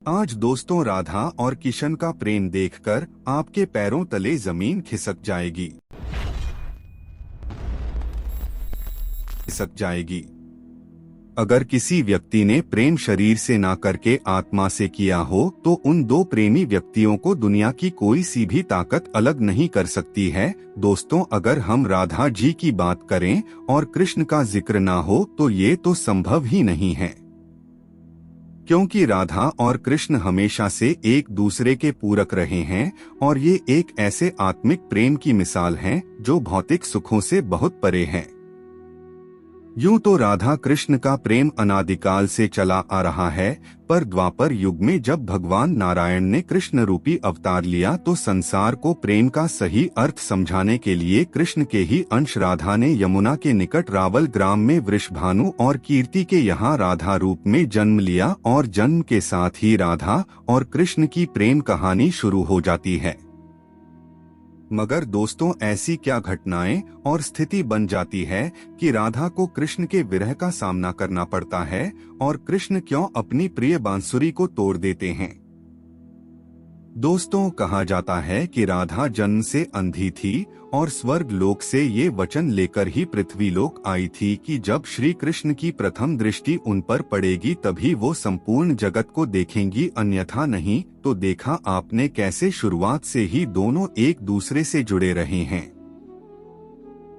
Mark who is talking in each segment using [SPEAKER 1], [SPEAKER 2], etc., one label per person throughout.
[SPEAKER 1] आज दोस्तों राधा और किशन का प्रेम देखकर आपके पैरों तले जमीन खिसक जाएगी। अगर किसी व्यक्ति ने प्रेम शरीर से ना करके आत्मा से किया हो तो उन दो प्रेमी व्यक्तियों को दुनिया की कोई सी भी ताकत अलग नहीं कर सकती है। दोस्तों, अगर हम राधा जी की बात करें और कृष्ण का जिक्र ना हो तो ये तो संभव ही नहीं है, क्योंकि राधा और कृष्ण हमेशा से एक दूसरे के पूरक रहे हैं और ये एक ऐसे आत्मिक प्रेम की मिसाल हैं जो भौतिक सुखों से बहुत परे हैं। यूं तो राधा कृष्ण का प्रेम अनादिकाल से चला आ रहा है, पर द्वापर युग में जब भगवान नारायण ने कृष्ण रूपी अवतार लिया तो संसार को प्रेम का सही अर्थ समझाने के लिए कृष्ण के ही अंश राधा ने यमुना के निकट रावल ग्राम में वृषभानु और कीर्ति के यहाँ राधा रूप में जन्म लिया और जन्म के साथ ही राधा और कृष्ण की प्रेम कहानी शुरू हो जाती है। मगर दोस्तों, ऐसी क्या घटनाएं और स्थिति बन जाती है कि राधा को कृष्ण के विरह का सामना करना पड़ता है और कृष्ण क्यों अपनी प्रिय बांसुरी को तोड़ देते हैं। दोस्तों, कहा जाता है कि राधा जन्म से अंधी थी और स्वर्ग लोक से ये वचन लेकर ही पृथ्वी लोक आई थी कि जब श्री कृष्ण की प्रथम दृष्टि उन पर पड़ेगी तभी वो संपूर्ण जगत को देखेंगी, अन्यथा नहीं। तो देखा आपने कैसे शुरुआत से ही दोनों एक दूसरे से जुड़े रहे हैं।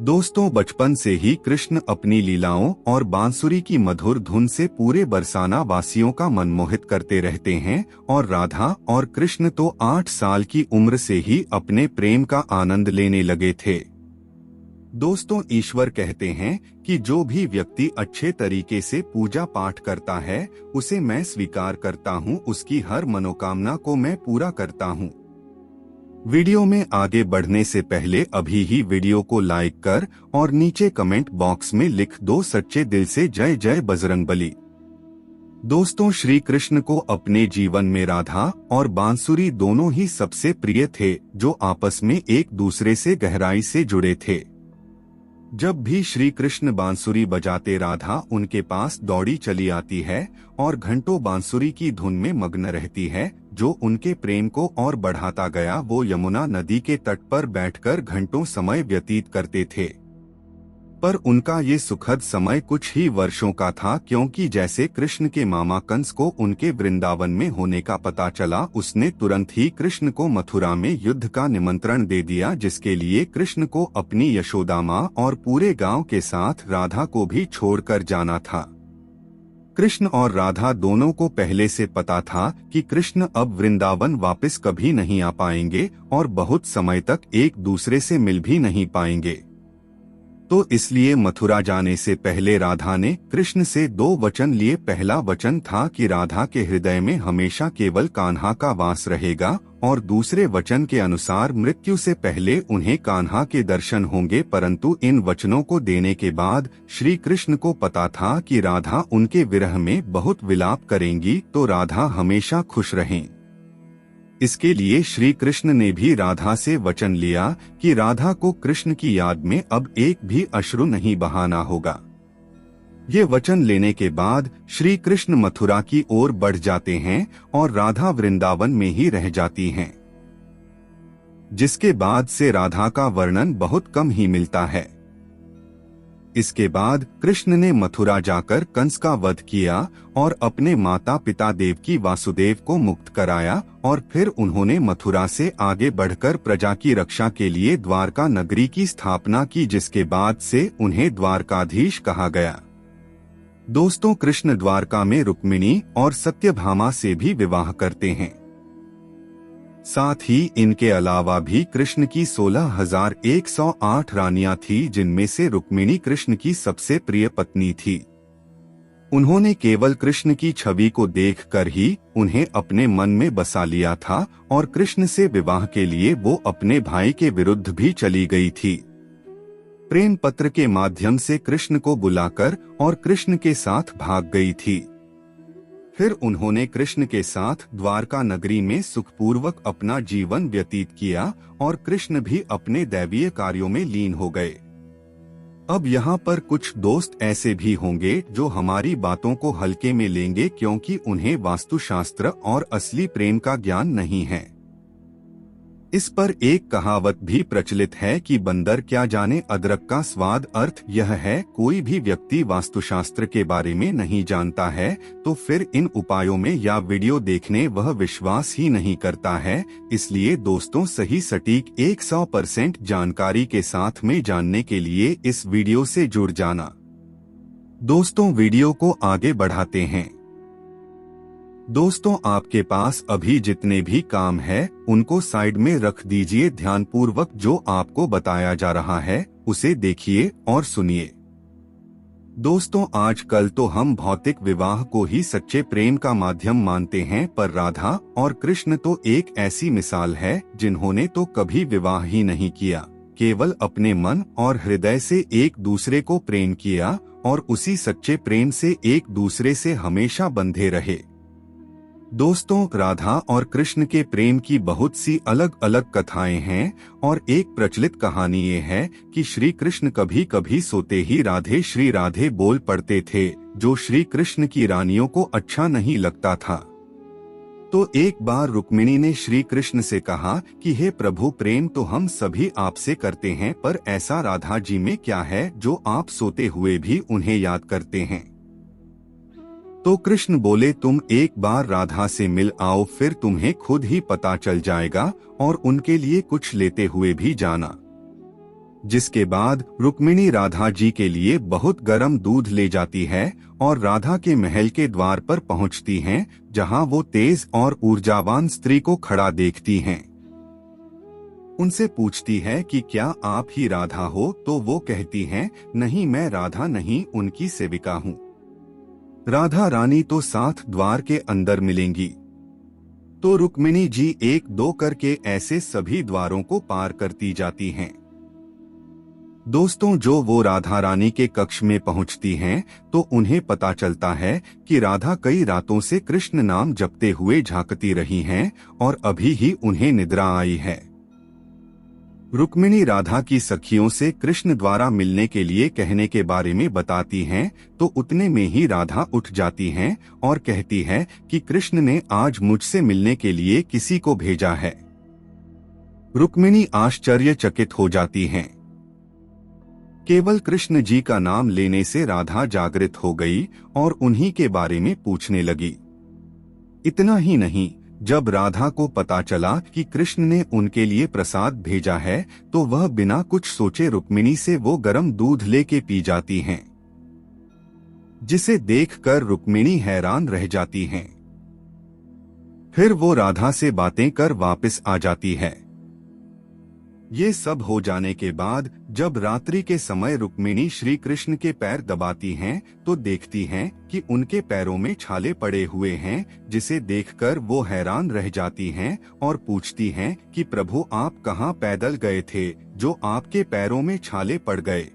[SPEAKER 1] दोस्तों, बचपन से ही कृष्ण अपनी लीलाओं और बांसुरी की मधुर धुन से पूरे बरसाना वासियों का मन मोहित करते रहते हैं और राधा और कृष्ण तो 8 साल की उम्र से ही अपने प्रेम का आनंद लेने लगे थे। दोस्तों, ईश्वर कहते हैं कि जो भी व्यक्ति अच्छे तरीके से पूजा पाठ करता है उसे मैं स्वीकार करता हूँ, उसकी हर मनोकामना को मैं पूरा करता हूँ। वीडियो में आगे बढ़ने से पहले अभी ही वीडियो को लाइक कर और नीचे कमेंट बॉक्स में लिख दो सच्चे दिल से जय जय बजरंगबली। दोस्तों, श्री कृष्ण को अपने जीवन में राधा और बांसुरी दोनों ही सबसे प्रिय थे, जो आपस में एक दूसरे से गहराई से जुड़े थे। जब भी श्री कृष्ण बांसुरी बजाते राधा उनके पास दौड़ी चली आती है और घंटों बांसुरी की धुन में मग्न रहती है, जो उनके प्रेम को और बढ़ाता गया। वो यमुना नदी के तट पर बैठकर घंटों समय व्यतीत करते थे, पर उनका ये सुखद समय कुछ ही वर्षों का था, क्योंकि जैसे कृष्ण के मामा कंस को उनके वृंदावन में होने का पता चला, उसने तुरंत ही कृष्ण को मथुरा में युद्ध का निमंत्रण दे दिया, जिसके लिए कृष्ण को अपनी यशोदा माँ और पूरे गांव के साथ राधा को भी छोड़कर जाना था। कृष्ण और राधा दोनों को पहले से पता था कि कृष्ण अब वृंदावन वापस कभी नहीं आ पाएंगे और बहुत समय तक एक दूसरे से मिल भी नहीं पाएंगे। तो इसलिए मथुरा जाने से पहले राधा ने कृष्ण से 2 वचन लिए। पहला वचन था कि राधा के हृदय में हमेशा केवल कान्हा का वास रहेगा और दूसरे वचन के अनुसार मृत्यु से पहले उन्हें कान्हा के दर्शन होंगे। परंतु इन वचनों को देने के बाद श्री कृष्ण को पता था कि राधा उनके विरह में बहुत विलाप करेंगी, तो राधा हमेशा खुश रहें। इसके लिए श्री कृष्ण ने भी राधा से वचन लिया कि राधा को कृष्ण की याद में अब एक भी अश्रु नहीं बहाना होगा। ये वचन लेने के बाद श्री कृष्ण मथुरा की ओर बढ़ जाते हैं और राधा वृंदावन में ही रह जाती हैं, जिसके बाद से राधा का वर्णन बहुत कम ही मिलता है। इसके बाद कृष्ण ने मथुरा जाकर कंस का वध किया और अपने माता पिता देवकी वासुदेव को मुक्त कराया और फिर उन्होंने मथुरा से आगे बढ़कर प्रजा की रक्षा के लिए द्वारका नगरी की स्थापना की, जिसके बाद से उन्हें द्वारकाधीश कहा गया। दोस्तों, कृष्ण द्वारका में रुक्मिणी और सत्यभामा से भी विवाह करते हैं। साथ ही इनके अलावा भी कृष्ण की 16,108 रानियां थी, जिनमें से रुक्मिणी कृष्ण की सबसे प्रिय पत्नी थी। उन्होंने केवल कृष्ण की छवि को देखकर ही उन्हें अपने मन में बसा लिया था और कृष्ण से विवाह के लिए वो अपने भाई के विरुद्ध भी चली गई थी। प्रेम पत्र के माध्यम से कृष्ण को बुलाकर और कृष्ण के साथ भाग गई थी। फिर उन्होंने कृष्ण के साथ द्वारका नगरी में सुखपूर्वक अपना जीवन व्यतीत किया और कृष्ण भी अपने दैवीय कार्यों में लीन हो गए। अब यहाँ पर कुछ दोस्त ऐसे भी होंगे जो हमारी बातों को हल्के में लेंगे क्योंकि उन्हें वास्तुशास्त्र और असली प्रेम का ज्ञान नहीं है। इस पर एक कहावत भी प्रचलित है कि बंदर क्या जाने अदरक का स्वाद। अर्थ यह है, कोई भी व्यक्ति वास्तुशास्त्र के बारे में नहीं जानता है तो फिर इन उपायों में या वीडियो देखने वह विश्वास ही नहीं करता है। इसलिए दोस्तों, सही सटीक 100% जानकारी के साथ में जानने के लिए इस वीडियो से जुड़ जाना। दोस्तों, वीडियो को आगे बढ़ाते हैं। दोस्तों, आपके पास अभी जितने भी काम है उनको साइड में रख दीजिए। ध्यानपूर्वक जो आपको बताया जा रहा है उसे देखिए और सुनिए। दोस्तों, आजकल तो हम भौतिक विवाह को ही सच्चे प्रेम का माध्यम मानते हैं, पर राधा और कृष्ण तो एक ऐसी मिसाल है जिन्होंने तो कभी विवाह ही नहीं किया, केवल अपने मन और हृदय से एक दूसरे को प्रेम किया और उसी सच्चे प्रेम से एक दूसरे से हमेशा बंधे रहे। दोस्तों, राधा और कृष्ण के प्रेम की बहुत सी अलग अलग कथाएं हैं और एक प्रचलित कहानी ये है कि श्री कृष्ण कभी कभी सोते ही राधे श्री राधे बोल पड़ते थे, जो श्री कृष्ण की रानियों को अच्छा नहीं लगता था। तो एक बार रुक्मिणी ने श्री कृष्ण से कहा कि हे प्रभु, प्रेम तो हम सभी आपसे करते हैं, पर ऐसा राधा जी में क्या है जो आप सोते हुए भी उन्हें याद करते हैं। तो कृष्ण बोले, तुम एक बार राधा से मिल आओ, फिर तुम्हें खुद ही पता चल जाएगा, और उनके लिए कुछ लेते हुए भी जाना। जिसके बाद रुक्मिणी राधा जी के लिए बहुत गर्म दूध ले जाती है और राधा के महल के द्वार पर पहुंचती हैं, जहां वो तेज और ऊर्जावान स्त्री को खड़ा देखती हैं। उनसे पूछती है कि क्या आप ही राधा हो, तो वो कहती हैं, नहीं, मैं राधा नहीं, उनकी सेविका हूँ। राधा रानी तो साथ द्वार के अंदर मिलेंगी। तो रुक्मिणी जी एक दो करके ऐसे सभी द्वारों को पार करती जाती हैं। दोस्तों, जो वो राधा रानी के कक्ष में पहुंचती हैं तो उन्हें पता चलता है कि राधा कई रातों से कृष्ण नाम जपते हुए झांकती रही हैं और अभी ही उन्हें निद्रा आई है। रुक्मिणी राधा की सखियों से कृष्ण द्वारा मिलने के लिए कहने के बारे में बताती हैं, तो उतने में ही राधा उठ जाती हैं और कहती है कि कृष्ण ने आज मुझसे मिलने के लिए किसी को भेजा है। रुक्मिणी आश्चर्यचकित हो जाती हैं। केवल कृष्ण जी का नाम लेने से राधा जागृत हो गई और उन्हीं के बारे में पूछने लगी। इतना ही नहीं, जब राधा को पता चला कि कृष्ण ने उनके लिए प्रसाद भेजा है तो वह बिना कुछ सोचे रुक्मिणी से वो गर्म दूध लेके पी जाती हैं, जिसे देखकर रुक्मिणी हैरान रह जाती हैं। फिर वो राधा से बातें कर वापस आ जाती है। ये सब हो जाने के बाद जब रात्रि के समय रुक्मिणी श्री कृष्ण के पैर दबाती हैं तो देखती हैं कि उनके पैरों में छाले पड़े हुए हैं, जिसे देखकर वो हैरान रह जाती हैं और पूछती हैं कि प्रभु, आप कहाँ पैदल गए थे जो आपके पैरों में छाले पड़ गए।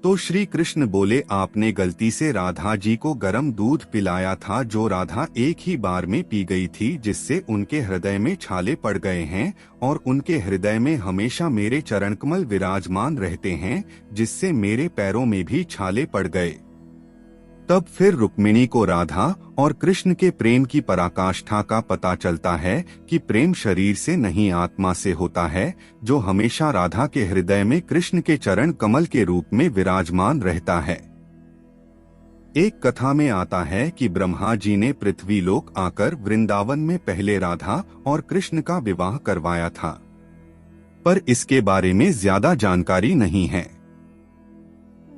[SPEAKER 1] तो श्री कृष्ण बोले, आपने गलती से राधा जी को गर्म दूध पिलाया था, जो राधा एक ही बार में पी गई थी, जिससे उनके हृदय में छाले पड़ गए हैं और उनके हृदय में हमेशा मेरे चरणकमल विराजमान रहते हैं, जिससे मेरे पैरों में भी छाले पड़ गए। तब फिर रुक्मिणी को राधा और कृष्ण के प्रेम की पराकाष्ठा का पता चलता है कि प्रेम शरीर से नहीं आत्मा से होता है, जो हमेशा राधा के हृदय में कृष्ण के चरण कमल के रूप में विराजमान रहता है। एक कथा में आता है कि ब्रह्मा जी ने पृथ्वी लोक आकर वृंदावन में पहले राधा और कृष्ण का विवाह करवाया था, पर इसके बारे में ज्यादा जानकारी नहीं है।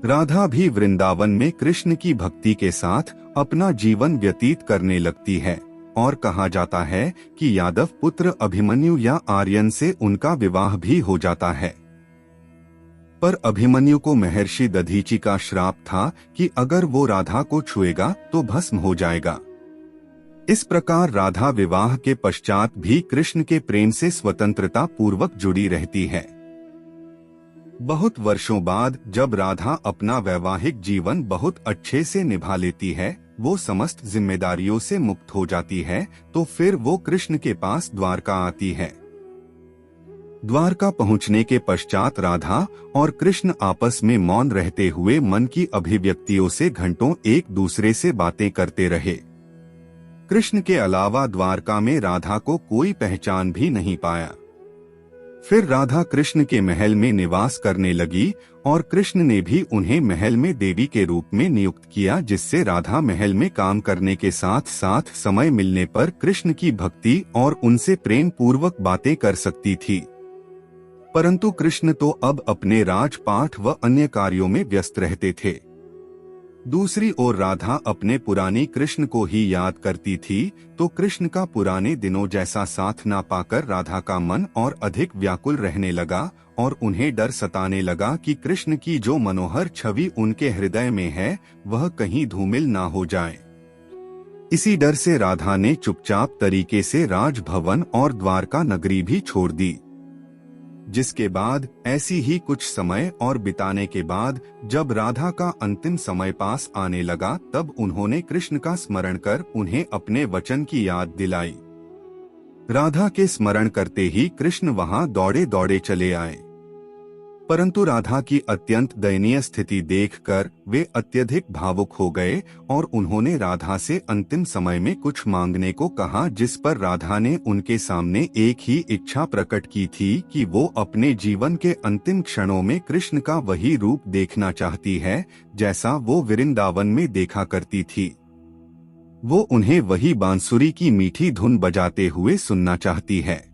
[SPEAKER 1] राधा भी वृंदावन में कृष्ण की भक्ति के साथ अपना जीवन व्यतीत करने लगती है और कहा जाता है कि यादव पुत्र अभिमन्यु या आर्यन से उनका विवाह भी हो जाता है। पर अभिमन्यु को महर्षि दधीचि का श्राप था कि अगर वो राधा को छुएगा तो भस्म हो जाएगा। इस प्रकार राधा विवाह के पश्चात भी कृष्ण के प्रेम से स्वतंत्रता पूर्वक जुड़ी रहती है। बहुत वर्षों बाद जब राधा अपना वैवाहिक जीवन बहुत अच्छे से निभा लेती है, वो समस्त जिम्मेदारियों से मुक्त हो जाती है, तो फिर वो कृष्ण के पास द्वारका आती है। द्वारका पहुंचने के पश्चात राधा और कृष्ण आपस में मौन रहते हुए मन की अभिव्यक्तियों से घंटों एक दूसरे से बातें करते रहे। कृष्ण के अलावा द्वारका में राधा को कोई पहचान भी नहीं पाया। फिर राधा कृष्ण के महल में निवास करने लगी और कृष्ण ने भी उन्हें महल में देवी के रूप में नियुक्त किया, जिससे राधा महल में काम करने के साथ साथ समय मिलने पर कृष्ण की भक्ति और उनसे प्रेम पूर्वक बातें कर सकती थी। परंतु कृष्ण तो अब अपने राजपाठ व अन्य कार्यों में व्यस्त रहते थे। दूसरी ओर राधा अपने पुरानी कृष्ण को ही याद करती थी, तो कृष्ण का पुराने दिनों जैसा साथ ना पाकर राधा का मन और अधिक व्याकुल रहने लगा और उन्हें डर सताने लगा कि कृष्ण की जो मनोहर छवि उनके हृदय में है वह कहीं धूमिल ना हो जाए। इसी डर से राधा ने चुपचाप तरीके से राजभवन और द्वारका नगरी भी छोड़ दी। जिसके बाद ऐसी ही कुछ समय और बिताने के बाद जब राधा का अंतिम समय पास आने लगा, तब उन्होंने कृष्ण का स्मरण कर उन्हें अपने वचन की याद दिलाई। राधा के स्मरण करते ही कृष्ण वहां दौड़े दौड़े चले आए। परंतु राधा की अत्यंत दयनीय स्थिति देखकर वे अत्यधिक भावुक हो गए और उन्होंने राधा से अंतिम समय में कुछ मांगने को कहा, जिस पर राधा ने उनके सामने एक ही इच्छा प्रकट की थी कि वो अपने जीवन के अंतिम क्षणों में कृष्ण का वही रूप देखना चाहती है जैसा वो वृंदावन में देखा करती थी। वो उन्हें वही बांसुरी की मीठी धुन बजाते हुए सुनना चाहती है।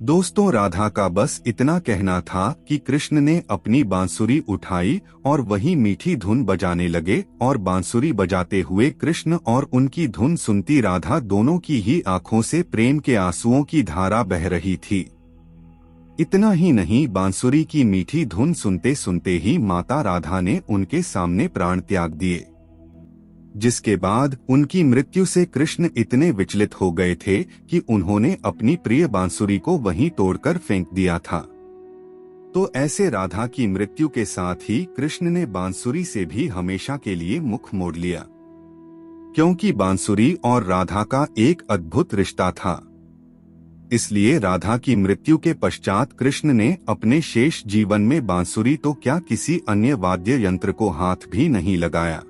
[SPEAKER 1] दोस्तों, राधा का बस इतना कहना था कि कृष्ण ने अपनी बांसुरी उठाई और वही मीठी धुन बजाने लगे और बांसुरी बजाते हुए कृष्ण और उनकी धुन सुनती राधा दोनों की ही आंखों से प्रेम के आंसुओं की धारा बह रही थी। इतना ही नहीं, बांसुरी की मीठी धुन सुनते सुनते ही माता राधा ने उनके सामने प्राण त्याग दिए, जिसके बाद उनकी मृत्यु से कृष्ण इतने विचलित हो गए थे कि उन्होंने अपनी प्रिय बांसुरी को वहीं तोड़कर फेंक दिया था। तो ऐसे राधा की मृत्यु के साथ ही कृष्ण ने बांसुरी से भी हमेशा के लिए मुख मोड़ लिया, क्योंकि बांसुरी और राधा का एक अद्भुत रिश्ता था। इसलिए राधा की मृत्यु के पश्चात कृष्ण ने अपने शेष जीवन में बांसुरी तो क्या किसी अन्य वाद्य यंत्र को हाथ भी नहीं लगाया।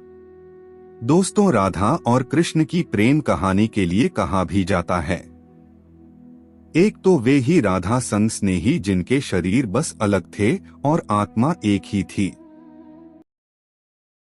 [SPEAKER 1] दोस्तों, राधा और कृष्ण की प्रेम कहानी के लिए कहा भी जाता है, एक तो वे ही राधा संग स्नेही जिनके शरीर बस अलग थे और आत्मा एक ही थी।